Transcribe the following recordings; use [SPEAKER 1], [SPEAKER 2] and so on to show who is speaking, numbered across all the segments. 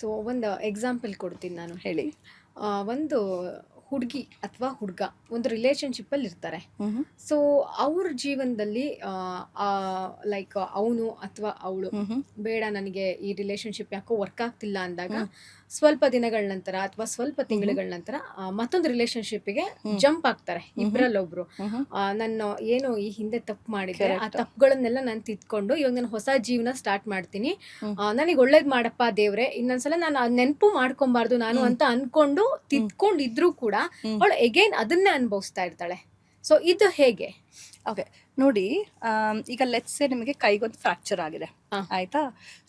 [SPEAKER 1] So ಒಂದು example ಕೊಡ್ತೀನಿ ನಾನು.
[SPEAKER 2] ಹೇಳಿ.
[SPEAKER 1] ಒಂದು ಹುಡುಗಿ ಅಥವಾ ಹುಡುಗ ಒಂದು ರಿಲೇಶನ್ಶಿಪ್ಪಲ್ಲಿ ಇರ್ತಾರೆ. ಸೊ ಅವ್ರ ಜೀವನದಲ್ಲಿ ಲೈಕ್ ಅವನು ಅಥವಾ ಅವಳು ಬೇಡ, ನನಗೆ ಈ ರಿಲೇಶನ್ಶಿಪ್ ಯಾಕೋ ವರ್ಕ್ ಆಗ್ತಿಲ್ಲ ಅಂದಾಗ ಸ್ವಲ್ಪ ದಿನಗಳ ನಂತರ ಅಥವಾ ಸ್ವಲ್ಪ ತಿಂಗಳುಗಳ ನಂತರ ಮತ್ತೊಂದು ರಿಲೇಶನ್ಶಿಪ್ಗೆ ಜಂಪ್ ಆಗ್ತಾರೆ ಇಬ್ಬರಲ್ಲೊಬ್ರು. ನಾನು ಏನು ಈ ಹಿಂದೆ ತಪ್ಪು ಮಾಡಿದೆ, ಆ ತಪ್ಪುಗಳನ್ನೆಲ್ಲ ನಾನು ತಿದ್ಕೊಂಡು ಇವಾಗ ನಾನು ಹೊಸ ಜೀವನ ಸ್ಟಾರ್ಟ್ ಮಾಡ್ತೀನಿ, ನನಗೆ ಒಳ್ಳೇದ್ ಮಾಡಪ್ಪ ದೇವ್ರೆ, ಇನ್ನೊಂದ್ಸಲ ನಾನು ನೆನಪು ಮಾಡ್ಕೊಬಾರ್ದು ನಾನು ಅಂತ ಅನ್ಕೊಂಡು ತಿದ್ಕೊಂಡಿದ್ರು ಕೂಡ ಅವಳು ಎಗೈನ್ ಅದನ್ನೇ ಅನುಭವಿಸ್ತಾ ಇರ್ತಾಳೆ. ಸೊ ಇದು ಹೇಗೆ?
[SPEAKER 2] ಓಕೆ, ನೋಡಿ, ಈಗ ಲೆಟ್ಸ್ ಸೇ ನಿಮಗೆ ಕೈಗೊಂದು ಫ್ರಾಕ್ಚರ್ ಆಗಿದೆ, ಆಯ್ತಾ?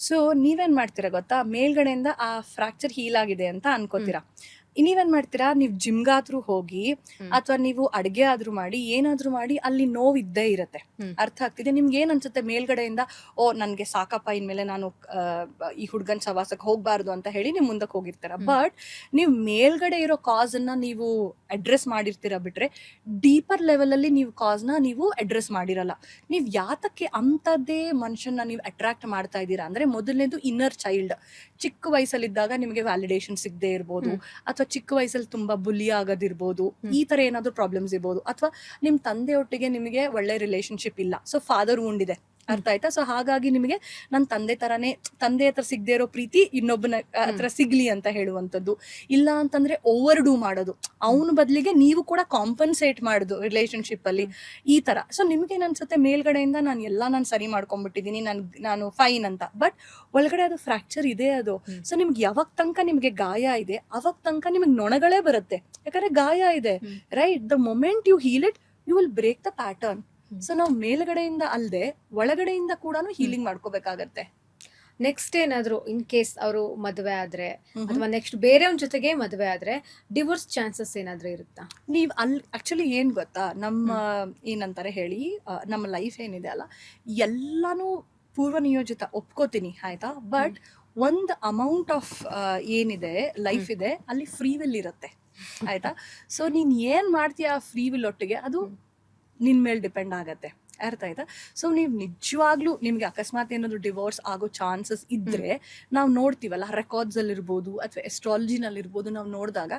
[SPEAKER 2] ಸೊ ನೀವೇನ್ ಮಾಡ್ತೀರಾ ಗೊತ್ತಾ, ಮೇಲ್ಗಡೆಯಿಂದ ಆ ಫ್ರಾಕ್ಚರ್ ಹೀಲ್ ಆಗಿದೆ ಅಂತ ಅನ್ಕೋತೀರಾ. ನೀವೇನ್ ಮಾಡ್ತೀರಾ, ನೀವು ಜಿಮ್ಗಾದ್ರೂ ಹೋಗಿ ಅಥವಾ ನೀವು ಅಡ್ಗೆ ಆದ್ರೂ ಮಾಡಿ, ಏನಾದ್ರೂ ಮಾಡಿ, ಅಲ್ಲಿ ನೋವು ಇದ್ದೇ ಇರತ್ತೆ. ಅರ್ಥ ಆಗ್ತಿದೆ ನಿಮ್ಗೆ? ಏನ್ ಅನ್ಸುತ್ತೆ ಮೇಲ್ಗಡೆಯಿಂದ, ಓ ನನ್ಗೆ ಸಾಕಪ್ಪ, ಇನ್ಮೇಲೆ ನಾನು ಈ ಹುಡ್ಗನ್ ಸವಾಸಕ್ಕೆ ಹೋಗ್ಬಾರ್ದು ಅಂತ ಹೇಳಿ ನೀವು ಮುಂದಕ್ಕೆ ಹೋಗಿರ್ತೀರ. ಬಟ್ ನೀವು ಮೇಲ್ಗಡೆ ಇರೋ ಕಾಸ್ ಅನ್ನ ನೀವು ಅಡ್ರೆಸ್ ಮಾಡಿರ್ತೀರ ಬಿಟ್ರೆ, ಡೀಪರ್ ಲೆವೆಲ್ ಅಲ್ಲಿ ನೀವು ಕಾಸ್ ನ ನೀವು ಅಡ್ರೆಸ್ ಮಾಡಿರಲ್ಲ. ನೀವು ಯಾತಕ್ಕೆ ಅಂತದ್ದೇ ಮನುಷ್ಯನ ನೀವು ಅಟ್ರಾಕ್ಟ್ ಮಾಡ್ತಾ ಇದ್ದೀರಾ ಅಂದ್ರೆ, ಮೊದಲನೇದು ಇನ್ನರ್ ಚೈಲ್ಡ್. ಚಿಕ್ಕ ವಯಸ್ಸಲ್ಲಿದ್ದಾಗ ನಿಮಗೆ ವ್ಯಾಲಿಡೇಷನ್ ಸಿಗದೆ ಇರ್ಬೋದು, ಅಥವಾ ಚಿಕ್ಕ ವಯಸ್ಸಲ್ಲಿ ತುಂಬಾ ಬುಲಿ ಆಗೋದಿರ್ಬೋದು, ಈ ತರ ಏನಾದ್ರು ಪ್ರಾಬ್ಲಮ್ಸ್ ಇರ್ಬೋದು, ಅಥವಾ ನಿಮ್ ತಂದೆ ಒಟ್ಟಿಗೆ ನಿಮಗೆ ಒಳ್ಳೆ ರಿಲೇಶನ್ಶಿಪ್ ಇಲ್ಲ, ಸೊ ಫಾದರ್ wound ಇದೆ. ಅರ್ಥ ಆಯ್ತಾ? ಸೊ ಹಾಗಾಗಿ ನಿಮಗೆ ನನ್ನ ತಂದೆ ಹತ್ರ ಸಿಗದೆ ಇರೋ ಪ್ರೀತಿ ಇನ್ನೊಬ್ಬನ ಹತ್ರ ಸಿಗ್ಲಿ ಅಂತ ಹೇಳುವಂಥದ್ದು. ಇಲ್ಲ ಅಂತಂದ್ರೆ ಓವರ್ ಡೂ ಮಾಡೋದು, ಅವನ ಬದಲಿಗೆ ನೀವು ಕೂಡ ಕಾಂಪನ್ಸೇಟ್ ಮಾಡೋದು ರಿಲೇಶನ್ಶಿಪ್ ಅಲ್ಲಿ, ಈ ತರ. ಸೊ ನಿಮ್ಗೇನ್ ಅನ್ಸುತ್ತೆ ಮೇಲ್ಗಡೆಯಿಂದ ನಾನು ಸರಿ ಮಾಡ್ಕೊಂಡ್ಬಿಟ್ಟಿದೀನಿ, ನಾನು ಫೈನ್ ಅಂತ, ಬಟ್ ಒಳಗಡೆ ಅದು ಫ್ರಾಕ್ಚರ್ ಇದೆ ಅದು. ಸೊ ನಿಮ್ಗೆ ಯಾವಾಗ ತನಕ ನಿಮ್ಗೆ ಗಾಯ ಇದೆ ಅವಾಗ ತನಕ ನಿಮ್ಗೆ ನೊಣಗಳೇ ಬರುತ್ತೆ, ಯಾಕಂದ್ರೆ ಗಾಯ ಇದೆ, right? The moment you heal it, you will break the pattern. So ನಾವು ಮೇಲ್ಗಡೆಯಿಂದ ಅಲ್ಲದೆ ಒಳಗಡೆಯಿಂದ ಕೂಡ ಹೀಲಿಂಗ್ ಮಾಡ್ಕೋಬೇಕಾಗತ್ತೆ.
[SPEAKER 1] ನೆಕ್ಸ್ಟ್ ಏನಾದ್ರು ಇನ್ ಕೇಸ್ ಅವರು ಮದುವೆ ಆದ್ರೆ ಅಥವಾ ನೆಕ್ಸ್ಟ್ ಬೇರೆಯವ್ರ ಜೊತೆಗೆ ಮದುವೆ ಆದ್ರೆ ಡಿವೋರ್ಸ್ ಚಾನ್ಸಸ್ ಏನಾದ್ರು ಇರುತ್ತಾ?
[SPEAKER 2] ನೀವ್ ಅಲ್ಲಿ ಆಕ್ಚುಲಿ ಏನ್ ಗೊತ್ತಾ, ನಮ್ಮ ಏನಂತಾರೆ ಹೇಳಿ, ನಮ್ಮ ಲೈಫ್ ಏನಿದೆ ಅಲ್ಲ, ಎಲ್ಲಾನು ಪೂರ್ವ ನಿಯೋಜಿತ, ಒಪ್ಕೋತೀನಿ, ಆಯ್ತಾ? ಬಟ್ ಒಂದ್ ಅಮೌಂಟ್ ಆಫ್ ಏನಿದೆ ಲೈಫ್ ಇದೆ, ಅಲ್ಲಿ ಫ್ರೀ ವಿಲ್ ಇರುತ್ತೆ, ಆಯ್ತಾ? ಸೊ ನೀನ್ ಏನ್ ಮಾಡ್ತೀಯ ಆ ಫ್ರೀ ವಿಲ್ ಒಟ್ಟಿಗೆ, ಅದು ನಿನ್ ಮೇಲೆ ಡಿಪೆಂಡ್ ಆಗತ್ತೆ. ಅರ್ಥ ಆಯ್ತಾ? ಸೊ ನೀವು ನಿಜವಾಗ್ಲೂ ನಿಮ್ಗೆ ಅಕಸ್ಮಾತ್ ಏನಾದ್ರು ಡಿವೋರ್ಸ್ ಆಗೋ ಚಾನ್ಸಸ್ ಇದ್ರೆ, ನಾವು ನೋಡ್ತೀವಲ್ಲ ರೆಕಾರ್ಡ್ಸ್ ಅಲ್ಲಿ ಇರ್ಬೋದು ಅಥವಾ ಎಸ್ಟ್ರಾಲಜಿನಲ್ಲಿ ಇರ್ಬೋದು, ನಾವು ನೋಡಿದಾಗ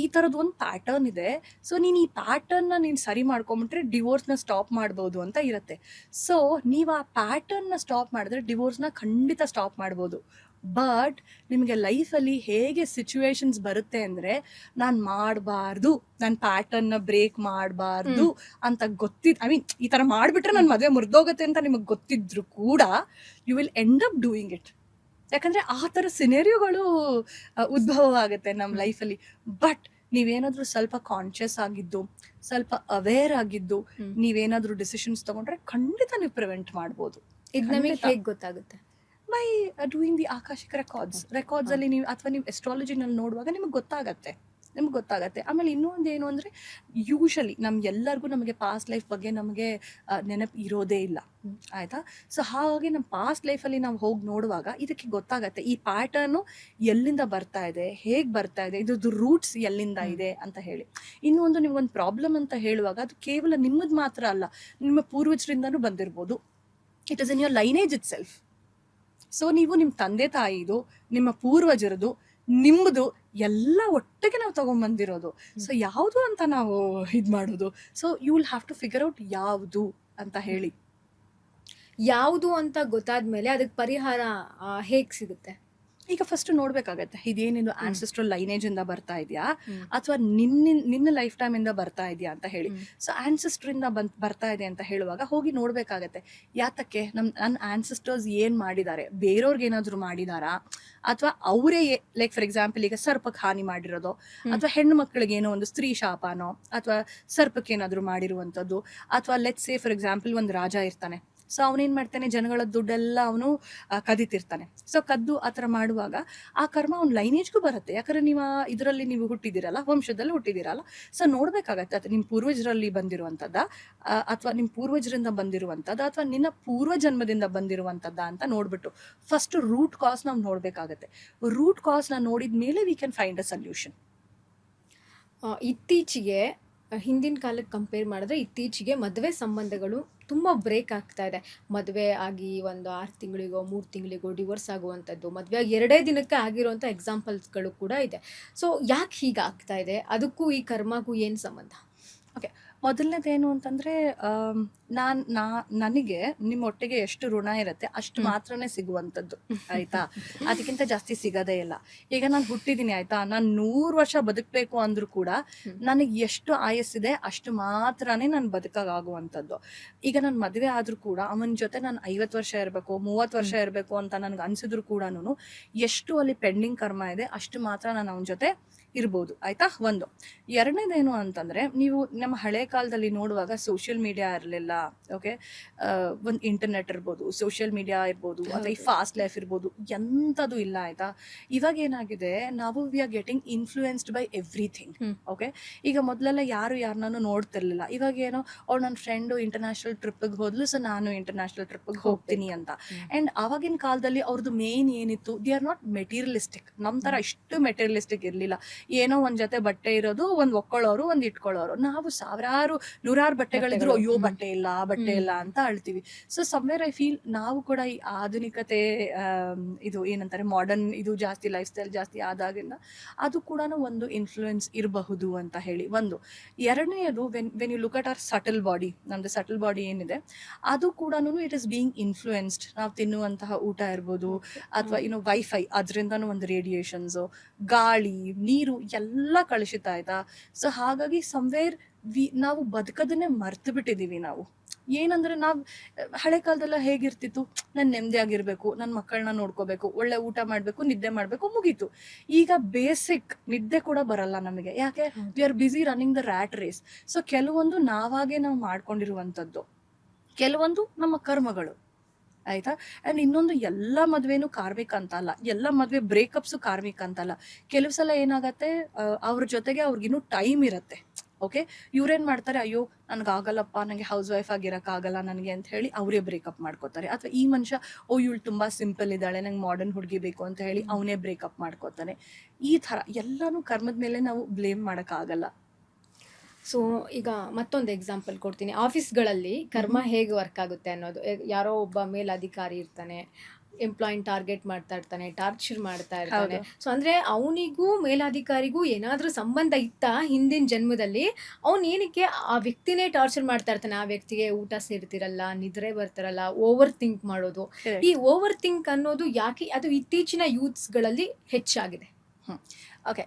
[SPEAKER 2] ಈ ತರದ್ ಒಂದು ಪ್ಯಾಟರ್ನ್ ಇದೆ. ಸೊ ನೀನ್ ಈ ಪ್ಯಾಟರ್ನ್ ನ ನೀನ್ ಸರಿ ಮಾಡ್ಕೊಂಬಿಟ್ರೆ ಡಿವೋರ್ಸ್ ನ ಸ್ಟಾಪ್ ಮಾಡ್ಬೋದು ಅಂತ ಇರತ್ತೆ. ಸೊ ನೀವ್ ಆ ಪ್ಯಾಟರ್ನ್ ನ ಸ್ಟಾಪ್ ಮಾಡಿದ್ರೆ ಡಿವೋರ್ಸ್ ನ ಖಂಡಿತ ಸ್ಟಾಪ್ ಮಾಡ್ಬೋದು. ಬಟ್ ನಿಮಗೆ ಲೈಫಲ್ಲಿ ಹೇಗೆ ಸಿಚುವೇಶನ್ಸ್ ಬರುತ್ತೆ ಅಂದ್ರೆ, ನಾನು ಮಾಡಬಾರ್ದು, ನನ್ನ ಪ್ಯಾಟರ್ನ್ ನ ಬ್ರೇಕ್ ಮಾಡಬಾರ್ದು ಅಂತ ಐ ಮೀನ್ ಈ ತರ ಮಾಡ್ಬಿಟ್ರೆ ನನ್ನ ಮದುವೆ ಮುರಿದೋಗುತ್ತೆ ಅಂತ ನಿಮಗೆ ಗೊತ್ತಿದ್ರು ಕೂಡ you will end up doing it. ಯಾಕಂದ್ರೆ ಆ ತರ ಸಿನೆರಿಯೋಗಳು ಉದ್ಭವ ಆಗುತ್ತೆ ನಮ್ಮ ಲೈಫಲ್ಲಿ. ಬಟ್ ನೀವೇನಾದ್ರೂ ಸ್ವಲ್ಪ ಕಾನ್ಶಿಯಸ್ ಆಗಿದ್ದು, ಸ್ವಲ್ಪ ಅವೇರ್ ಆಗಿದ್ದು, ನೀವೇನಾದ್ರೂ ಡಿಸಿಷನ್ಸ್ ತಗೊಂಡ್ರೆ ಖಂಡಿತ ನೀವು ಪ್ರಿವೆಂಟ್ ಮಾಡ್ಬೋದು.
[SPEAKER 1] ಇದು ನಮಗೆ ಹೇಗೆ ಗೊತ್ತಾಗುತ್ತೆ?
[SPEAKER 2] ಬೈ ಡೂಯಿಂಗ್ ದಿ ಆಕಾಶಿಕ್ ರೆಕಾರ್ಡ್ಸ್ ಅಲ್ಲಿ ನೀವು, ಅಥವಾ ನೀವು ಎಸ್ಟ್ರಾಲಜಿನಲ್ಲಿ ನೋಡುವಾಗ ನಿಮ್ಗೆ ಗೊತ್ತಾಗತ್ತೆ. ಆಮೇಲೆ ಇನ್ನೊಂದು ಏನು ಅಂದ್ರೆ, ಯೂಶಲಿ ಎಲ್ಲರಿಗೂ ನಮಗೆ ಪಾಸ್ಟ್ ಲೈಫ್ ಬಗ್ಗೆ ನಮಗೆ ನೆನಪು ಇರೋದೇ ಇಲ್ಲ, ಆಯ್ತಾ? ಸೊ ಹಾಗಾಗಿ ನಮ್ಮ ಪಾಸ್ಟ್ ಲೈಫಲ್ಲಿ ನಾವು ಹೋಗಿ ನೋಡುವಾಗ ಇದಕ್ಕೆ ಗೊತ್ತಾಗತ್ತೆ ಈ ಪ್ಯಾಟರ್ನು ಎಲ್ಲಿಂದ ಬರ್ತಾ ಇದೆ, ಹೇಗೆ ಬರ್ತಾ ಇದೆ, ಇದ್ರದ್ದು ರೂಟ್ಸ್ ಎಲ್ಲಿಂದ ಇದೆ ಅಂತ ಹೇಳಿ. ಇನ್ನೊಂದು, ನಿಮ್ಗೊಂದು ಪ್ರಾಬ್ಲಮ್ ಅಂತ ಹೇಳುವಾಗ ಅದು ಕೇವಲ ನಿಮ್ಮದು ಮಾತ್ರ ಅಲ್ಲ, ನಿಮ್ಮ ಪೂರ್ವಜರಿಂದನೂ ಬಂದಿರ್ಬೋದು. It is in your lineage itself. So ನೀವು ನಿಮ್ಮ ತಂದೆ ತಾಯಿದು, ನಿಮ್ಮ ಪೂರ್ವಜರದು, ನಿಮ್ಮದು ಎಲ್ಲ ಒಟ್ಟಿಗೆ ನಾವು ತಗೊಂಡ್ಬಂದಿರೋದು. ಸೊ ಯಾವುದು ಅಂತ ನಾವು ಮಾಡೋದು. So you will have to figure out ಯಾವುದು ಅಂತ ಹೇಳಿ.
[SPEAKER 1] ಯಾವುದು ಅಂತ ಗೊತ್ತಾದ್ಮೇಲೆ ಅದಕ್ಕೆ ಪರಿಹಾರ ಹೇಗ್ ಸಿಗುತ್ತೆ?
[SPEAKER 2] ಈಗ ಫಸ್ಟ್ ನೋಡ್ಬೇಕಾಗತ್ತೆ, ಇದೇನಿದು ಆನ್ಸೆಸ್ಟ್ರಲ್ ಲೈನೇಜ್ ಇಂದ ಬರ್ತಾ ಇದೆಯಾ ಅಥವಾ ನಿನ್ನ ಲೈಫ್ ಟೈಮ್ ಇಂದ ಬರ್ತಾ ಇದೆಯಾ ಅಂತ ಹೇಳಿ. ಸೊ ಆನ್ಸೆಸ್ಟರ್ ಇಂದ ಬರ್ತಾ ಇದೆ ಅಂತ ಹೇಳುವಾಗ ಹೋಗಿ ನೋಡ್ಬೇಕಾಗತ್ತೆ, ಯಾತಕ್ಕೆ ನನ್ನ ಆನ್ಸೆಸ್ಟರ್ಸ್ ಏನ್ ಮಾಡಿದ್ದಾರೆ, ಬೇರೆಯವ್ರಿಗೆ ಏನಾದ್ರು ಮಾಡಿದಾರಾ, ಅಥವಾ ಅವರೇ ಲೈಕ್ ಫಾರ್ ಎಕ್ಸಾಂಪಲ್ ಈಗ ಸರ್ಪಕ್ಕೆ ಹಾನಿ ಮಾಡಿರೋದು, ಅಥವಾ ಹೆಣ್ಣು ಮಕ್ಕಳಿಗೆ ಏನೋ ಒಂದು ಸ್ತ್ರೀ ಶಾಪನೋ ಅಥವಾ ಸರ್ಪಕ್ಕೆ ಏನಾದ್ರು ಮಾಡಿರುವಂತದ್ದು, ಅಥವಾ ಲೆಟ್ಸ್ ಸೇ ಫಾರ್ ಎಕ್ಸಾಂಪಲ್ ಒಂದು ರಾಜ ಇರ್ತಾನೆ. ಸೊ ಅವನೇನ್ ಮಾಡ್ತಾನೆ, ಜನಗಳ ದುಡ್ಡೆಲ್ಲ ಅವನು ಕದಿತಿರ್ತಾನೆ. ಸೊ ಕದ್ದು ಆತರ ಮಾಡುವಾಗ ಆ ಕರ್ಮ ಅವ್ನ ಲೈನೇಜ್ಗೂ ಬರುತ್ತೆ. ಯಾಕಂದ್ರೆ ಇದರಲ್ಲಿ ನೀವು ಹುಟ್ಟಿದಿರಲ್ಲ, ವಂಶದಲ್ಲಿ ಹುಟ್ಟಿದಿರಲ್ಲ. ಸೊ ನೋಡ್ಬೇಕಾಗತ್ತೆ, ಅದು ನಿಮ್ ಪೂರ್ವಜರಲ್ಲಿ ಬಂದಿರುವಂತದ್ದ, ಅಥವಾ ನಿಮ್ ಪೂರ್ವಜರಿಂದ ಬಂದಿರುವಂತದ್ದ, ಅಥವಾ ನಿನ್ನ ಪೂರ್ವ ಜನ್ಮದಿಂದ ಬಂದಿರುವಂತದ್ದ ಅಂತ ನೋಡ್ಬಿಟ್ಟು ಫಸ್ಟ್ ರೂಟ್ ಕಾಸ್ ನಾವು ನೋಡ್ಬೇಕಾಗತ್ತೆ. ರೂಟ್ ಕಾಸ್ ನ ನೋಡಿದ ಮೇಲೆ we can find a solution.
[SPEAKER 1] ಇತ್ತೀಚೆಗೆ ಹಿಂದಿನ ಕಾಲಕ್ಕೆ ಕಂಪೇರ್ ಮಾಡಿದ್ರೆ ಇತ್ತೀಚೆಗೆ ಮದುವೆ ಸಂಬಂಧಗಳು ತುಂಬ ಬ್ರೇಕ್ ಆಗ್ತಾ ಇದೆ. ಮದುವೆ ಆಗಿ ಒಂದು 6 ತಿಂಗಳಿಗೋ 3 ತಿಂಗಳಿಗೋ ಡಿವೋರ್ಸ್ ಆಗುವಂಥದ್ದು, ಮದುವೆ ಆಗಿ 2 ದಿನಕ್ಕೆ ಆಗಿರುವಂಥ ಎಕ್ಸಾಂಪಲ್ಸ್ಗಳು ಕೂಡ ಇದೆ. ಸೊ ಯಾಕೆ ಹೀಗೆ ಆಗ್ತಾ ಇದೆ? ಅದಕ್ಕೂ ಈ ಕರ್ಮಗೂ ಏನು ಸಂಬಂಧ?
[SPEAKER 2] ಓಕೆ. ಮೊದಲನೇದೇನು ಅಂತಂದರೆ ನನಗೆ ನಿಮ್ಮೊಟ್ಟಿಗೆ ಎಷ್ಟು ಋಣ ಇರುತ್ತೆ ಅಷ್ಟು ಮಾತ್ರನೇ ಸಿಗುವಂಥದ್ದು, ಆಯಿತಾ? ಅದಕ್ಕಿಂತ ಜಾಸ್ತಿ ಸಿಗೋದೇ ಇಲ್ಲ. ಈಗ ನಾನು ಹುಟ್ಟಿದ್ದೀನಿ, ಆಯಿತಾ? ನಾನು 100 ವರ್ಷ ಬದುಕಬೇಕು ಅಂದರೂ ಕೂಡ ನನಗೆ ಎಷ್ಟು ಆಯಸ್ಸಿದೆ ಅಷ್ಟು ಮಾತ್ರನೇ ನಾನು ಬದುಕಾಗುವಂಥದ್ದು. ಈಗ ನಾನು ಮದುವೆ ಆದರೂ ಕೂಡ ಅವನ ಜೊತೆ ನಾನು 50 ವರ್ಷ ಇರಬೇಕು, 30 ವರ್ಷ ಇರಬೇಕು ಅಂತ ನನಗೆ ಅನಿಸಿದ್ರು ಕೂಡ ಎಷ್ಟು ಅಲ್ಲಿ ಪೆಂಡಿಂಗ್ ಕರ್ಮ ಇದೆ ಅಷ್ಟು ಮಾತ್ರ ನಾನು ಅವನ ಜೊತೆ ಇರ್ಬೋದು, ಆಯ್ತಾ? ಒಂದು. ಎರಡನೇದೇನು ಅಂತಂದರೆ, ನೀವು ನಮ್ಮ ಹಳೆ ಕಾಲದಲ್ಲಿ ನೋಡುವಾಗ ಸೋಷಿಯಲ್ ಮೀಡಿಯಾ ಇರಲಿಲ್ಲ, ಓಕೆ? ಒಂದು ಇಂಟರ್ನೆಟ್ ಇರ್ಬೋದು, ಸೋಷಿಯಲ್ ಮೀಡಿಯಾ ಇರ್ಬೋದು, ಅಥವಾ ಈ ಫಾಸ್ಟ್ ಲೈಫ್ ಇರ್ಬೋದು, ಎಂಥದ್ದು ಇಲ್ಲ, ಆಯಿತಾ? ಇವಾಗ ಏನಾಗಿದೆ, ನಾವು we are getting influenced by everything, okay? ಈಗ ಮೊದಲೆಲ್ಲ ಯಾರನ್ನೂ ನೋಡ್ತಿರ್ಲಿಲ್ಲ. ಇವಾಗ ಏನೋ ಅವ್ಳು ನನ್ನ ಫ್ರೆಂಡು ಇಂಟರ್ನ್ಯಾಷನಲ್ ಟ್ರಿಪ್ಪಿಗೆ ಹೋದ್ಲು, ಸೊ ನಾನು ಇಂಟರ್ನ್ಯಾಷನಲ್ ಟ್ರಿಪ್ಪಿಗೆ ಹೋಗ್ತೀನಿ ಅಂತ. ಆ್ಯಂಡ್ ಆವಾಗಿನ ಕಾಲದಲ್ಲಿ ಅವ್ರದ್ದು ಮೇನ್ ಏನಿತ್ತು, ದೇ ಆರ್ ನಾಟ್ ಮೆಟೀರಿಯಲಿಸ್ಟಿಕ್. ನಮ್ಮ ಥರ ಇಷ್ಟು ಮೆಟೀರಿಯಲಿಸ್ಟಿಕ್ ಇರಲಿಲ್ಲ. ಏನೋ ಒಂದು ಜೊತೆ ಬಟ್ಟೆ ಇರೋದು, ಒಂದು ಒಕ್ಕೊಳ್ಳೋರು, ಒಂದು ಇಟ್ಕೊಳ್ಳೋರು. ನಾವು ಸಾವಿರಾರು ನೂರಾರು ಬಟ್ಟೆಗಳಿದ್ರು, ಅಯ್ಯೋ ಬಟ್ಟೆ ಇಲ್ಲ ಅಂತ ಅಳ್ತೀವಿ. ಸೊ ಸಮ್ವೇರ್ ಐ ಫೀಲ್ ನಾವು ಕೂಡ ಈ ಆಧುನಿಕತೆ, ಇದು ಏನಂತಾರೆ ಮಾಡರ್ನ್, ಇದು ಜಾಸ್ತಿ ಲೈಫ್ ಸ್ಟೈಲ್ ಜಾಸ್ತಿ ಆದಾಗಿಂದ ಅದು ಕೂಡ ಒಂದು ಇನ್ಫ್ಲೂಯೆನ್ಸ್ ಇರಬಹುದು ಅಂತ ಹೇಳಿ ಒಂದು. ಎರಡನೆಯದು, when you look at our subtle body, ನಮ್ಮದು ಸಟಲ್ ಬಾಡಿ ಏನಿದೆ ಅದು ಕೂಡ ಇಟ್ ಇಸ್ ಬೀಯಿಂಗ್ ಇನ್ಫ್ಲೂಯೆನ್ಸ್ಡ್. ನಾವು ತಿನ್ನುವಂತಹ ಊಟ ಇರ್ಬೋದು, ಅಥವಾ ವೈಫೈ, ಅದರಿಂದನೂ ಒಂದು ರೇಡಿಯೇಷನ್ಸು, ಗಾಳಿ, ನೀರು ಎಲ್ಲ ಕಳುಷಿತ, ಆಯ್ತಾ? ಸೊ ಹಾಗಾಗಿ ಸಮ್ವೇರ್ ನಾವು ಬದುಕೋದನ್ನೇ ಮರ್ತು ಬಿಟ್ಟಿದ್ದೀವಿ. ನಾವು ಏನಂದ್ರೆ, ನಾವು ಹಳೆ ಕಾಲದೆಲ್ಲ ಹೇಗಿರ್ತಿತ್ತು, ನಾನು ನೆಮ್ಮದಿಯಾಗಿರ್ಬೇಕು, ನನ್ನ ಮಕ್ಕಳನ್ನ ನೋಡ್ಕೋಬೇಕು, ಒಳ್ಳೆ ಊಟ ಮಾಡಬೇಕು, ನಿದ್ದೆ ಮಾಡಬೇಕು, ಮುಗೀತು. ಈಗ ಬೇಸಿಕ್ ನಿದ್ದೆ ಕೂಡ ಬರಲ್ಲ ನಮಗೆ. ಯಾಕೆ? We are busy running the rat race. So ಕೆಲವೊಂದು ನಾವಾಗೆ ನಾವು ಮಾಡ್ಕೊಂಡಿರುವಂಥದ್ದು, ಕೆಲವೊಂದು ನಮ್ಮ ಕರ್ಮಗಳು, ಆಯ್ತಾ? ಆ್ಯಂಡ್ ಇನ್ನೊಂದು, ಎಲ್ಲ ಮದುವೆನೂ ಕಾರ್ಮಿಕ ಅಂತ ಅಲ್ಲ, ಎಲ್ಲ ಮದುವೆ ಬ್ರೇಕಪ್ಸು ಕಾರ್ಮಿಕ ಅಂತಲ್ಲ. ಕೆಲವು ಸಲ ಏನಾಗತ್ತೆ, ಅವ್ರ ಜೊತೆಗೆ ಅವ್ರಿಗಿನ್ನೂ ಟೈಮ್ ಇರುತ್ತೆ, ಓಕೆ? ಇವ್ರೇನು ಮಾಡ್ತಾರೆ, ಅಯ್ಯೋ ನನಗಾಗಲ್ಲಪ್ಪ, ನನಗೆ ಹೌಸ್ ವೈಫ್ ಆಗಿರೋಕ್ಕಾಗಲ್ಲ ನನಗೆ ಅಂತ ಹೇಳಿ ಅವರೇ ಬ್ರೇಕಪ್ ಮಾಡ್ಕೋತಾರೆ. ಅಥವಾ ಈ ಮನುಷ್ಯ, ಇವಳು ತುಂಬ ಸಿಂಪಲ್ ಇದ್ದಾಳೆ, ನಂಗೆ ಮಾಡರ್ನ್ ಹುಡುಗಿ ಬೇಕು ಅಂತ ಹೇಳಿ ಅವನೇ ಬ್ರೇಕಪ್ ಮಾಡ್ಕೋತಾನೆ. ಈ ಥರ ಎಲ್ಲನೂ ಕರ್ಮದ ಮೇಲೆ ನಾವು ಬ್ಲೇಮ್ ಮಾಡೋಕ್ಕಾಗಲ್ಲ.
[SPEAKER 1] ಸೊ ಈಗ ಮತ್ತೊಂದು ಎಕ್ಸಾಂಪಲ್ ಕೊಡ್ತೀನಿ. ಆಫೀಸ್ಗಳಲ್ಲಿ ಕರ್ಮ ಹೇಗೆ ವರ್ಕ್ ಆಗುತ್ತೆ ಅನ್ನೋದು. ಯಾರೋ ಒಬ್ಬ ಮೇಲಧಿಕಾರಿ ಇರ್ತಾನೆ, ಎಂಪ್ಲಾಯಿನ್ ಟಾರ್ಗೆಟ್ ಮಾಡ್ತಾ ಇರ್ತಾನೆ, ಟಾರ್ಚರ್ ಮಾಡ್ತಾ ಇರ್ತಾನೆ. ಸೊ ಅಂದ್ರೆ ಅವನಿಗೂ ಮೇಲಾಧಿಕಾರಿಗೂ ಏನಾದ್ರೂ ಸಂಬಂಧ ಇತ್ತಾ ಹಿಂದಿನ ಜನ್ಮದಲ್ಲಿ? ಅವ್ನು ಏನಕ್ಕೆ ಆ ವ್ಯಕ್ತಿನೇ ಟಾರ್ಚರ್ ಮಾಡ್ತಾ ಇರ್ತಾನೆ? ಆ ವ್ಯಕ್ತಿಗೆ ಊಟ ಸೇರ್ತಿರಲ್ಲ, ನಿದ್ರೆ ಬರ್ತಿರಲ್ಲ, ಓವರ್ ಥಿಂಕ್ ಮಾಡೋದು. ಈ ಓವರ್ ಥಿಂಕ್ ಅನ್ನೋದು ಯಾಕೆ ಅದು ಇತ್ತೀಚಿನ ಯೂತ್ಸ್ಗಳಲ್ಲಿ ಹೆಚ್ಚಾಗಿದೆ?
[SPEAKER 2] ಓಕೆ.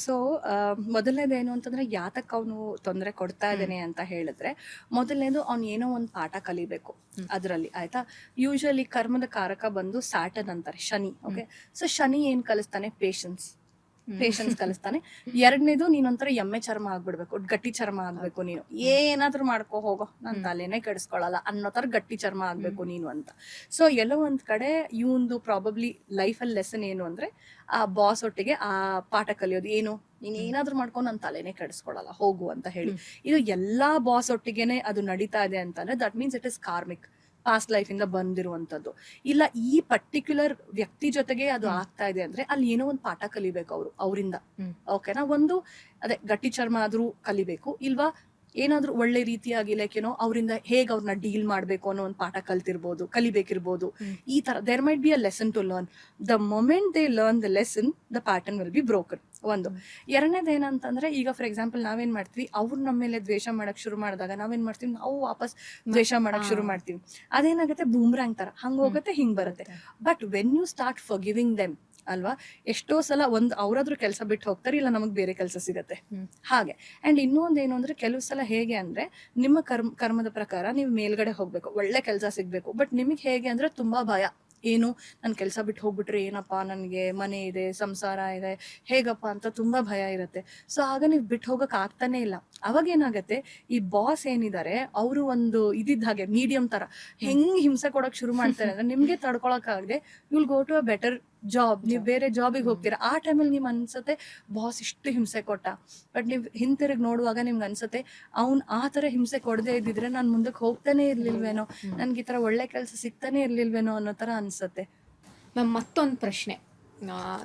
[SPEAKER 2] ಸೊ ಮೊದಲನೇದೇನು ಅಂತಂದ್ರೆ, ಯಾತಕ್ಕೆ ಅವನು ತೊಂದರೆ ಕೊಡ್ತಾ ಇದ್ದಾನೆ ಅಂತ ಹೇಳಿದ್ರೆ, ಮೊದಲನೇದು ಅವ್ನು ಏನೋ ಒಂದು ಪಾಠ ಕಲಿಬೇಕು ಅದರಲ್ಲಿ, ಆಯ್ತಾ? ಯೂಶಲಿ ಕರ್ಮದ ಕಾರಕ ಬಂದು ಸ್ಯಾಟರ್ನ್ ಅಂತಾರೆ, ಶನಿ, ಓಕೆ? ಸೊ ಶನಿ ಏನ್ ಕಲಿಸ್ತಾನೆ? ಪೇಷನ್ಸ್ ಕಲಿಸ್ತಾನೆ. ಎರಡನೇದು, ನೀನೊಂಥರ ಎಮ್ಮೆ ಚರ್ಮ ಆಗ್ಬಿಡ್ಬೇಕು, ಗಟ್ಟಿ ಚರ್ಮ ಆಗ್ಬೇಕು ನೀನು, ಏನಾದ್ರೂ ಮಾಡ್ಕೋ ಹೋಗೋ, ನಾನು ತಲೆನೇ ಕೆಡಿಸ್ಕೊಳ್ಳಲ್ಲ ಅನ್ನೋ ತರ ಗಟ್ಟಿ ಚರ್ಮ ಆಗ್ಬೇಕು ನೀನು ಅಂತ. ಸೊ ಎಲ್ಲೋ ಒಂದ್ ಕಡೆ ಇವಂದು ಪ್ರಾಬಬ್ಲಿ ಲೈಫಲ್ಲಿ ಲೆಸನ್ ಏನು ಅಂದ್ರೆ, ಆ ಬಾಸ್ ಒಟ್ಟಿಗೆ ಆ ಪಾಠ ಕಲಿಯೋದು ಏನು, ನೀನ್ ಏನಾದ್ರೂ ಮಾಡ್ಕೊಂಡು ನನ್ನ ತಲೆನೇ ಕೆಡಿಸ್ಕೊಳ್ಳಲ್ಲ, ಹೋಗು ಅಂತ ಹೇಳಿ. ಇದು ಎಲ್ಲಾ ಬಾಸ್ ಒಟ್ಟಿಗೆನೆ ಅದು ನಡೀತಾ ಇದೆ ಅಂತಂದ್ರೆ, that means it is karmic, past life ಇಂದ ಬಂದಿರುವಂತದ್ದು. ಇಲ್ಲ ಈ ಪರ್ಟಿಕ್ಯುಲರ್ ವ್ಯಕ್ತಿ ಜೊತೆಗೆ ಅದು ಆಗ್ತಾ ಇದೆ ಅಂದ್ರೆ, ಅಲ್ಲಿ ಏನೋ ಒಂದು ಪಾಠ ಕಲಿಬೇಕು ಅವರಿಂದ, ಓಕೆನಾ? ಒಂದು ಅದೇ ಗಟ್ಟಿ ಚರ್ಮ ಆದ್ರೂ ಕಲಿಬೇಕು, ಇಲ್ವಾ ಏನಾದ್ರೂ ಒಳ್ಳೆ ರೀತಿಯಾಗಿ ಲೈಕ್ ಅವರಿಂದ ಹೇಗೆ ಅವ್ರನ್ನ ಡೀಲ್ ಮಾಡ್ಬೇಕು ಅನ್ನೋ ಒಂದು ಪಾಠ ಕಲಿಬೇಕಿರ್ಬೋದು. ಈ ತರ there might be a lesson to learn. The moment they learn the lesson, the pattern will be broken. ಒಂದು. ಎರಡನೇದು ಏನಂತಂದ್ರೆ, ಈಗ ಫಾರ್ ಎಕ್ಸಾಂಪಲ್ ನಾವೇನ್ ಮಾಡ್ತೀವಿ, ಅವ್ರು ನಮ್ಮ ಮೇಲೆ ದ್ವೇಷ ಮಾಡಕ್ ಶುರು ಮಾಡಿದಾಗ ನಾವೇನ್ ಮಾಡ್ತೀವಿ, ನಾವು ವಾಪಸ್ ದ್ವೇಷ ಮಾಡಕ್ ಶುರು ಮಾಡ್ತೀವಿ. ಅದೇನಾಗುತ್ತೆ, ಬೂಮ್ರಾಂಗ್ ತರ ಹಂಗ ಹೋಗುತ್ತೆ, ಹಿಂಗ್ ಬರುತ್ತೆ. But when you start forgiving them, ಅಲ್ವಾ, ಎಷ್ಟೋ ಸಲ ಅವರಾದ್ರೂ ಕೆಲಸ ಬಿಟ್ಟು ಹೋಗ್ತಾರೆ, ಇಲ್ಲ ನಮಗ್ ಬೇರೆ ಕೆಲಸ ಸಿಗತ್ತೆ, ಹಾಗೆ. ಅಂಡ್ ಇನ್ನೊಂದೇನು ಅಂದ್ರೆ, ಕೆಲವು ಸಲ ಹೇಗೆ ಅಂದ್ರೆ, ನಿಮ್ಮ ಕರ್ಮದ ಪ್ರಕಾರ ನೀವು ಮೇಲ್ಗಡೆ ಹೋಗ್ಬೇಕು, ಒಳ್ಳೆ ಕೆಲಸ ಸಿಗ್ಬೇಕು. ಬಟ್ ನಿಮಗ್ ಹೇಗೆ ಅಂದ್ರೆ ತುಂಬಾ ಭಯ, ಏನು ನನ್ನ ಕೆಲಸ ಬಿಟ್ಟು ಹೋಗ್ಬಿಟ್ರೆ ಏನಪ್ಪಾ, ನನಗೆ ಮನೆ ಇದೆ, ಸಂಸಾರ ಇದೆ, ಹೇಗಪ್ಪ ಅಂತ ತುಂಬಾ ಭಯ ಇರುತ್ತೆ. ಸೊ ಆಗ ನೀವು ಬಿಟ್ಟು ಹೋಗಕ್ ಆಗ್ತಾನೆ ಇಲ್ಲ. ಅವಾಗ ಏನಾಗತ್ತೆ, ಈ ಬಾಸ್ ಏನಿದ್ದಾರೆ ಅವರು ಒಂದು ಇದಿದ್ದ ಹಾಗೆ ಮೀಡಿಯಂ ತರ ಹೆಂಗ್ ಹಿಂಸೆ ಕೊಡಕ್ ಶುರು ಮಾಡ್ತಾರೆ ಅಂದ್ರೆ, ನಿಮ್ಗೆ ತಡ್ಕೊಳಕ್ ಆಗದೆ you'll go to a better job, ನೀವು ಬೇರೆ ಜಾಬಿಗೆ ಹೋಗ್ತೀರಾ. ಆ ಟೈಮಲ್ಲಿ ನಿಮ್ಗೆ ಅನ್ಸತ್ತೆ ಬಾಸ್ ಇಷ್ಟು ಹಿಂಸೆ ಕೊಟ್ಟ. ಬಟ್ ನೀವು ಹಿಂತಿರುಗಿ ನೋಡುವಾಗ ನಿಮ್ಗೆ ಅನ್ಸತ್ತೆ, ಅವ್ನು ಆ ತರ ಹಿಂಸೆ ಕೊಡದೇ ಇದ್ದಿದ್ರೆ ನಾನು ಮುಂದಕ್ಕೆ ಹೋಗ್ತಾನೆ ಇರ್ಲಿಲ್ವೇನೋ, ನನ್ಗೆ ಈ ತರ ಒಳ್ಳೆ ಕೆಲಸ ಸಿಗ್ತಾನೆ ಇರ್ಲಿಲ್ವೇನೋ ಅನ್ನೋ ತರ ಅನ್ಸತ್ತೆ.
[SPEAKER 1] ಮ್ಯಾಮ್, ಮತ್ತೊಂದು ಪ್ರಶ್ನೆ.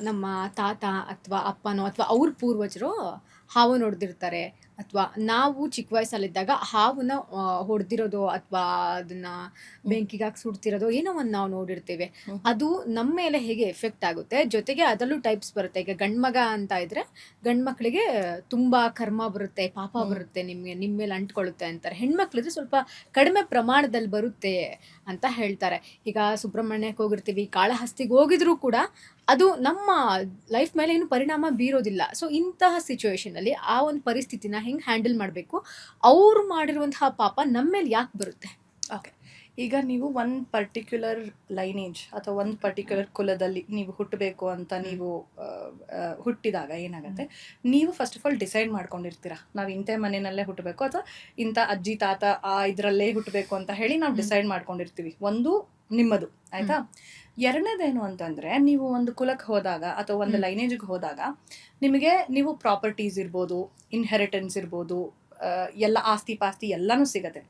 [SPEAKER 1] ನಮ್ಮ ತಾತ ಅಥವಾ ಅಪ್ಪನೋ ಅಥವಾ ಅವ್ರ ಪೂರ್ವಜರು ಹಾವು ನೋಡ್ದಿರ್ತಾರೆ, ಅಥವಾ ನಾವು ಚಿಕ್ಕ ವಯಸ್ಸಲ್ಲಿದ್ದಾಗ ಹಾವನ್ನ ಹೊಡೆದಿರೋದು ಅಥವಾ ಅದನ್ನ ಬೆಂಕಿಗೆ ಹಾಕಿ ಸುಡ್ತಿರೋದು ಏನೋ ಒಂದು ನಾವು ನೋಡಿರ್ತೀವಿ. ಅದು ನಮ್ಮ ಮೇಲೆ ಹೇಗೆ ಎಫೆಕ್ಟ್ ಆಗುತ್ತೆ, ಜೊತೆಗೆ ಅದರಲ್ಲೂ ಟೈಪ್ಸ್ ಬರುತ್ತೆ. ಈಗ ಗಂಡ್ಮಗ ಅಂತ ಇದ್ರೆ ಗಂಡ್ಮಕ್ಳಿಗೆ ತುಂಬಾ ಕರ್ಮ ಬರುತ್ತೆ, ಪಾಪ ಬರುತ್ತೆ, ನಿಮ್ಮ ಮೇಲೆ ಅಂಟ್ಕೊಳ್ಳುತ್ತೆ ಅಂತಾರೆ. ಹೆಣ್ಮಕ್ಳಿದ್ರೆ ಸ್ವಲ್ಪ ಕಡಿಮೆ ಪ್ರಮಾಣದಲ್ಲಿ ಬರುತ್ತೆ ಅಂತ ಹೇಳ್ತಾರೆ. ಈಗ ಸುಬ್ರಹ್ಮಣ್ಯಕ್ಕೆ ಹೋಗಿರ್ತೀವಿ, ಕಾಳಹಸ್ತಿಗೆ ಹೋಗಿದ್ರು ಕೂಡ ಅದು ನಮ್ಮ ಲೈಫ್ ಮೇಲೆ ಏನು ಪರಿಣಾಮ ಬೀರೋದಿಲ್ಲ. ಸೊ ಇಂತಹ ಸಿಚುವೇಶನ್ ಅಲ್ಲಿ ಆ ಒಂದು ಪರಿಸ್ಥಿತಿನ ಹೆಂಗೆ ಹ್ಯಾಂಡಲ್ ಮಾಡಬೇಕು, ಅವ್ರು ಮಾಡಿರುವಂತಹ ಪಾಪ ನಮ್ಮ ಮೇಲೆ ಯಾಕೆ ಬರುತ್ತೆ?
[SPEAKER 2] ಓಕೆ, ಈಗ ನೀವು ಒಂದು ಪರ್ಟಿಕ್ಯುಲರ್ ಲೈನೇಜ್ ಅಥವಾ ಒಂದು ಪರ್ಟಿಕ್ಯುಲರ್ ಕುಲದಲ್ಲಿ ನೀವು ಹುಟ್ಟಬೇಕು ಅಂತ ನೀವು ಹುಟ್ಟಿದಾಗ ಏನಾಗುತ್ತೆ, ನೀವು ಫಸ್ಟ್ ಆಫ್ ಆಲ್ ಡಿಸೈಡ್ ಮಾಡ್ಕೊಂಡಿರ್ತೀರಾ ನಾವು ಇಂಥ ಮನೆಯಲ್ಲೇ ಹುಟ್ಟಬೇಕು ಅಥವಾ ಇಂಥ ಅಜ್ಜಿ ತಾತ ಇದರಲ್ಲೇ ಹುಟ್ಟಬೇಕು ಅಂತ ಹೇಳಿ ನಾವು ಡಿಸೈಡ್ ಮಾಡ್ಕೊಂಡಿರ್ತೀವಿ. ಒಂದು ನಿಮ್ಮದು ಆಯ್ತಾ. ಎರಡನೇದೇನು ಅಂತಂದ್ರೆ, ನೀವು ಒಂದು ಕುಲಕ್ಕೆ ಹೋದಾಗ ಅಥವಾ ಒಂದು ಲೈನೇಜ್ಗೆ ಹೋದಾಗ ನಿಮಗೆ ನೀವು ಪ್ರಾಪರ್ಟೀಸ್ ಇರ್ಬೋದು, ಇನ್ಹೆರಿಟೆನ್ಸ್ ಇರ್ಬೋದು, ಎಲ್ಲ ಆಸ್ತಿ ಪಾಸ್ತಿ ಎಲ್ಲನೂ ಸಿಗತ್ತೆ.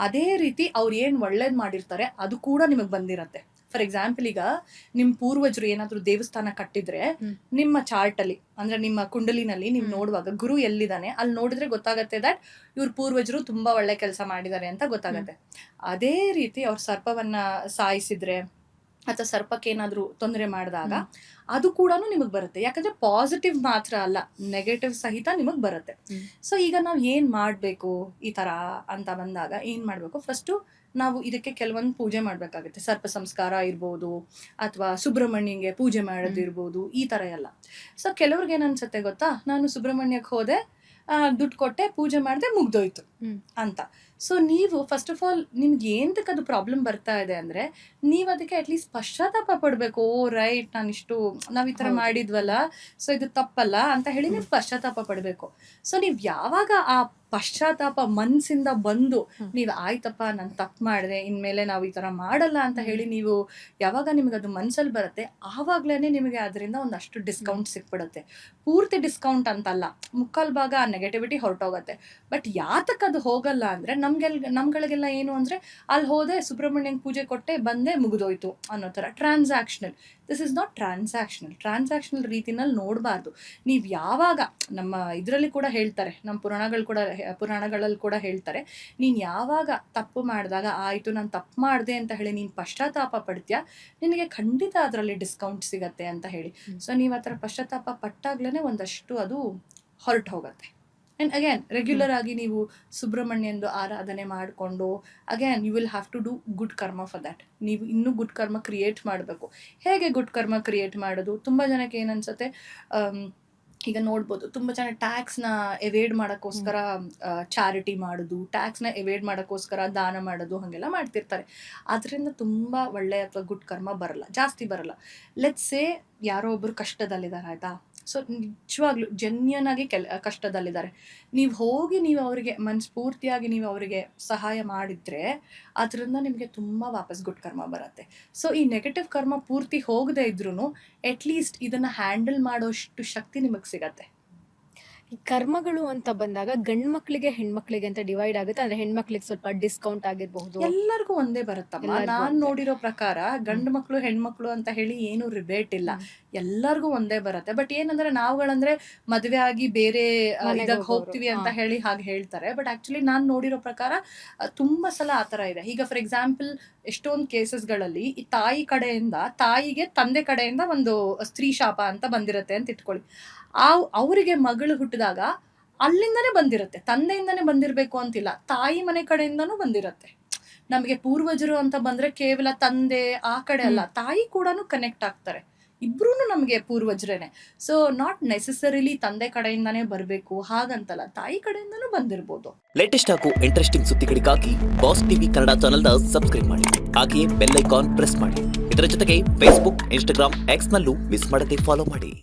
[SPEAKER 2] ಅದೇ ರೀತಿ ಅವ್ರು ಏನು ಒಳ್ಳೇದು ಮಾಡಿರ್ತಾರೆ ಅದು ಕೂಡ ನಿಮಗೆ ಬಂದಿರತ್ತೆ. ಫಾರ್ ಎಕ್ಸಾಂಪಲ್, ಈಗ ನಿಮ್ಮ ಪೂರ್ವಜರು ಏನಾದರೂ ದೇವಸ್ಥಾನ ಕಟ್ಟಿದ್ರೆ ನಿಮ್ಮ ಚಾರ್ಟಲ್ಲಿ ಅಂದ್ರೆ ನಿಮ್ಮ ಕುಂಡಲಿನಲ್ಲಿ ನೀವು ನೋಡುವಾಗ ಗುರು ಎಲ್ಲಿದ್ದಾನೆ ಅಲ್ಲಿ ನೋಡಿದ್ರೆ ಗೊತ್ತಾಗತ್ತೆ ದಟ್ ಇವ್ರ ಪೂರ್ವಜರು ತುಂಬಾ ಒಳ್ಳೆ ಕೆಲಸ ಮಾಡಿದ್ದಾರೆ ಅಂತ ಗೊತ್ತಾಗತ್ತೆ. ಅದೇ ರೀತಿ ಅವ್ರ ಸರ್ಪವನ್ನ ಸಾಯಿಸಿದ್ರೆ ಅಥವಾ ಸರ್ಪಕ್ಕೆ ಏನಾದರೂ ತೊಂದರೆ ಮಾಡಿದಾಗ ಅದು ಕೂಡ ನಿಮಗೆ ಬರುತ್ತೆ. ಯಾಕಂದ್ರೆ ಪಾಸಿಟಿವ್ ಮಾತ್ರ ಅಲ್ಲ, ನೆಗೆಟಿವ್ ಸಹಿತ ನಿಮಗೆ ಬರುತ್ತೆ. ಸೊ ಈಗ ನಾವು ಏನ್ ಮಾಡಬೇಕು ಈ ತರ ಅಂತ ಬಂದಾಗ ಏನ್ ಮಾಡಬೇಕು, ಫಸ್ಟು ನಾವು ಇದಕ್ಕೆ ಕೆಲವೊಂದು ಪೂಜೆ ಮಾಡಬೇಕಾಗುತ್ತೆ. ಸರ್ಪ ಸಂಸ್ಕಾರ ಇರ್ಬೋದು ಅಥವಾ ಸುಬ್ರಹ್ಮಣ್ಯಂಗೆ ಪೂಜೆ ಮಾಡೋದಿರ್ಬೋದು, ಈ ತರ ಎಲ್ಲ. ಸೊ ಕೆಲವ್ರಿಗೆ ಏನ್ ಅನ್ಸುತ್ತೆ ಗೊತ್ತಾ, ನಾನು ಸುಬ್ರಹ್ಮಣ್ಯಕ್ಕೆ ಹೋದೆ, ದುಡ್ಡು ಕೊಟ್ಟೆ, ಪೂಜೆ ಮಾಡಿದೆ, ಮುಗ್ದೋಯ್ತು ಅಂತ. ಸೊ ನೀವು ಫಸ್ಟ್ ಆಫ್ ಆಲ್ ನಿಮ್ಗೆ ಏನಕ್ಕೆ ಅದು ಪ್ರಾಬ್ಲಮ್ ಬರ್ತಾ ಇದೆ ಅಂದ್ರೆ, ನೀವು ಅದಕ್ಕೆ ಅಟ್ಲೀಸ್ಟ್ ಪಶ್ಚಾತ್ತಾಪ ಪಡ್ಬೇಕು. ಓ ರೈಟ್, ನಾವ್ ಈ ತರ ಮಾಡಿದ್ವಲ್ಲ, ಸೊ ಇದು ತಪ್ಪಲ್ಲ ಅಂತ ಹೇಳಿ ನೀವು ಪಶ್ಚಾತ್ತಾಪ ಪಡ್ಬೇಕು. ಸೊ ನೀವ್ ಯಾವಾಗ ಆ ಪಶ್ಚಾತ್ತಾಪ ಮನ್ಸಿಂದ ಬಂದು ನೀವು ಆಯ್ತಪ್ಪ ನಾನು ತಪ್ಪು ಮಾಡಿದೆ, ಇನ್ಮೇಲೆ ನಾವು ಈ ತರ ಮಾಡಲ್ಲ ಅಂತ ಹೇಳಿ ನೀವು ಯಾವಾಗ ನಿಮ್ಗೆ ಅದು ಮನ್ಸಲ್ಲಿ ಬರುತ್ತೆ, ಆವಾಗ್ಲೇನೆ ನಿಮಗೆ ಅದರಿಂದ ಒಂದಷ್ಟು ಡಿಸ್ಕೌಂಟ್ ಸಿಕ್ಬಿಡುತ್ತೆ. ಪೂರ್ತಿ ಡಿಸ್ಕೌಂಟ್ ಅಂತಲ್ಲ, ಮುಕ್ಕಾಲ್ ಭಾಗ ಆ ನೆಗೆಟಿವಿಟಿ ಹೊರಟೋಗತ್ತೆ. ಬಟ್ ಯಾತಕ್ಕೆ ಅದು ಹೋಗಲ್ಲ ಅಂದ್ರೆ, ನಮ್ಗಳಿಗೆಲ್ಲ ಏನು ಅಂದ್ರೆ, ಅಲ್ಲಿ ಹೋದೆ, ಸುಬ್ರಹ್ಮಣ್ಯಂಗೆ ಪೂಜೆ ಕೊಟ್ಟೆ, ಬಂದೆ, ಮುಗಿದೋಯ್ತು ಅನ್ನೋ ತರ transactional. This is not transactional ರೀತಿನಲ್ಲಿ ನೋಡಬಾರ್ದು. ನೀವು ಯಾವಾಗ, ನಮ್ಮ ಇದರಲ್ಲಿ ಕೂಡ ಹೇಳ್ತಾರೆ, ನಮ್ಮ ಪುರಾಣಗಳಲ್ಲಿ ಕೂಡ ಹೇಳ್ತಾರೆ, ನೀನು ಯಾವಾಗ ತಪ್ಪು ಮಾಡಿದಾಗ ಆಯಿತು ನಾನು ತಪ್ಪು ಮಾಡಿದೆ ಅಂತ ಹೇಳಿ ನೀನು ಪಶ್ಚಾತ್ತಾಪ ಪಡ್ತೀಯ, ನಿನಗೆ ಖಂಡಿತ ಅದರಲ್ಲಿ ಡಿಸ್ಕೌಂಟ್ ಸಿಗತ್ತೆ ಅಂತ ಹೇಳಿ. ಸೊ ನೀವು ಆ ಥರ ಪಶ್ಚಾತ್ತಾಪ ಪಟ್ಟಾಗ್ಲೇ ಒಂದಷ್ಟು ಅದು ಹೊರಟು ಹೋಗುತ್ತೆ. ಆ್ಯಂಡ್ ಅಗೇನ್ ರೆಗ್ಯುಲರ್ ಆಗಿ ನೀವು ಸುಬ್ರಹ್ಮಣ್ಯಂದು ಆರಾಧನೆ ಮಾಡಿಕೊಂಡು again you will have to do good karma for that. ನೀವು ಇನ್ನೂ ಗುಡ್ ಕರ್ಮ ಕ್ರಿಯೇಟ್ ಮಾಡಬೇಕು. ಹೇಗೆ ಗುಡ್ ಕರ್ಮ ಕ್ರಿಯೇಟ್ ಮಾಡೋದು? ತುಂಬ ಜನಕ್ಕೆ ಏನನ್ಸುತ್ತೆ, ಈಗ ನೋಡ್ಬೋದು, ತುಂಬ ಜನ ಟ್ಯಾಕ್ಸ್ನ ಎವೇಡ್ ಮಾಡೋಕ್ಕೋಸ್ಕರ ಚಾರಿಟಿ ಮಾಡೋದು, ಟ್ಯಾಕ್ಸ್ನ ಎವೇಡ್ ಮಾಡೋಕ್ಕೋಸ್ಕರ ದಾನ ಮಾಡೋದು, ಹಾಗೆಲ್ಲ ಮಾಡ್ತಿರ್ತಾರೆ. ಅದರಿಂದ ತುಂಬ ಒಳ್ಳೆಯ ಅಥವಾ ಗುಡ್ ಕರ್ಮ ಬರಲ್ಲ, ಜಾಸ್ತಿ ಬರಲ್ಲ. ಲೆಟ್ಸ್ ಸೇ ಯಾರೋ ಒಬ್ಬರು ಕಷ್ಟದಲ್ಲಿದ್ದಾರೆ ಆಯಿತಾ. ಸೊ ನಿಜವಾಗ್ಲೂ ಜೆನ್ಯೂನ್ ಆಗಿ ಕಷ್ಟದಲ್ಲಿದ್ದಾರೆ, ನೀವು ಅವರಿಗೆ ಮನಸ್ಫೂರ್ತಿಯಾಗಿ ನೀವು ಅವರಿಗೆ ಸಹಾಯ ಮಾಡಿದ್ರೆ ಅದರಿಂದ ನಿಮಗೆ ತುಂಬ ವಾಪಸ್ ಗುಡ್ ಕರ್ಮ ಬರುತ್ತೆ. ಸೊ ಈ ನೆಗೆಟಿವ್ ಕರ್ಮ ಪೂರ್ತಿ ಹೋಗದೆ ಇದ್ರೂ ಅಟ್ಲೀಸ್ಟ್ ಇದನ್ನ ಹ್ಯಾಂಡಲ್ ಮಾಡೋಷ್ಟು ಶಕ್ತಿ ನಿಮಗೆ ಸಿಗತ್ತೆ.
[SPEAKER 1] ಈ ಕರ್ಮಗಳು ಅಂತ ಬಂದಾಗ ಗಂಡು ಮಕ್ಕಳಿಗೆ ಹೆಣ್ಮಕ್ಳಿಗೆ ಅಂತ ಡಿವೈಡ್ ಆಗುತ್ತೆ. ಅಂದ್ರೆ ಹೆಣ್ಮಕ್ಳಿಗೆ ಸ್ವಲ್ಪ ಡಿಸ್ಕೌಂಟ್ ಆಗಿರಬಹುದು.
[SPEAKER 2] ಎಲ್ಲರಿಗೂ ಒಂದೇ ಬರುತ್ತಮ್ಮ. ನಾನ್ ನೋಡಿರೋ ಪ್ರಕಾರ ಗಂಡು ಮಕ್ಳು ಹೆಣ್ಮಕ್ಳು ಅಂತ ಹೇಳಿ ಏನು ರಿಬೇಟ್ ಇಲ್ಲ, ಎಲ್ಲರಿಗೂ ಒಂದೇ ಬರುತ್ತೆ. ಬಟ್ ಏನಂದ್ರೆ ನಾವುಗಳಂದ್ರೆ ಮದುವೆ ಆಗಿ ಬೇರೆ ಇದಕ್ಕೆ ಹೋಗ್ತೀವಿ ಅಂತ ಹೇಳಿ ಹಾಗೆ ಹೇಳ್ತಾರೆ. ಬಟ್ ಆಕ್ಚುಲಿ ನಾನ್ ನೋಡಿರೋ ಪ್ರಕಾರ ತುಂಬಾ ಸಲ ಆತರ ಇದೆ. ಈಗ ಫಾರ್ ಎಕ್ಸಾಂಪಲ್ ಎಷ್ಟೊಂದು ಕೇಸಸ್ಗಳಲ್ಲಿ ಈ ತಾಯಿ ಕಡೆಯಿಂದ ತಾಯಿಗೆ ತಂದೆ ಕಡೆಯಿಂದ ಒಂದು ಸ್ತ್ರೀ ಶಾಪ ಅಂತ ಬಂದಿರತ್ತೆ ಅಂತ ಇಟ್ಕೊಳ್ಳಿ. ಅವರಿಗೆ ಮಗಳು ಹುಟ್ಟಿದಾಗ ಅಲ್ಲಿಂದನೇ ಬಂದಿರುತ್ತೆ, ತಂದೆಯಿಂದನೇ ಬಂದಿರಬೇಕು ಅಂತಿಲ್ಲ, ತಾಯಿ ಮನೆ ಕಡೆಯಿಂದನೂ ಬಂದಿರತ್ತೆ. ನಮಗೆ ಪೂರ್ವಜರು ಅಂತ ಬಂದ್ರೆ ಕೇವಲ ತಂದೆ ಆ ಕಡೆ ಅಲ್ಲ, ತಾಯಿ ಕೂಡ ಕನೆಕ್ಟ್ ಆಗ್ತಾರೆ. ಇಬ್ರು ನಮಗೆ ಪೂರ್ವಜರೇನೆ. ಸೊ ನಾಟ್ ನೆಸೆಸರಿಲಿ ತಂದೆ ಕಡೆಯಿಂದಾನೇ ಬರಬೇಕು ಹಾಗಂತಲ್ಲ, ತಾಯಿ ಕಡೆಯಿಂದನೂ ಬಂದಿರ್ಬೋದು.
[SPEAKER 3] ಲೇಟೆಸ್ಟ್ ಹಾಗೂ ಇಂಟ್ರೆಸ್ಟಿಂಗ್ ಸುದ್ದಿಗಳಿಗಾಗಿ ಬಾಸ್ ಟಿವಿ ಕನ್ನಡ ಚಾನೆಲ್ನ ಸಬ್ಸ್ಕ್ರೈಬ್ ಮಾಡಿ, ಹಾಗೆಯೇ ಬೆಲ್ ಐಕಾನ್ ಪ್ರೆಸ್ ಮಾಡಿ. ಇದರ ಜೊತೆಗೆ ಫೇಸ್ಬುಕ್, ಇನ್ಸ್ಟಾಗ್ರಾಮ್, ಎಕ್ಸ್ ನಲ್ಲೂ ಮಿಸ್ ಮಾಡದೆ ಫಾಲೋ ಮಾಡಿ.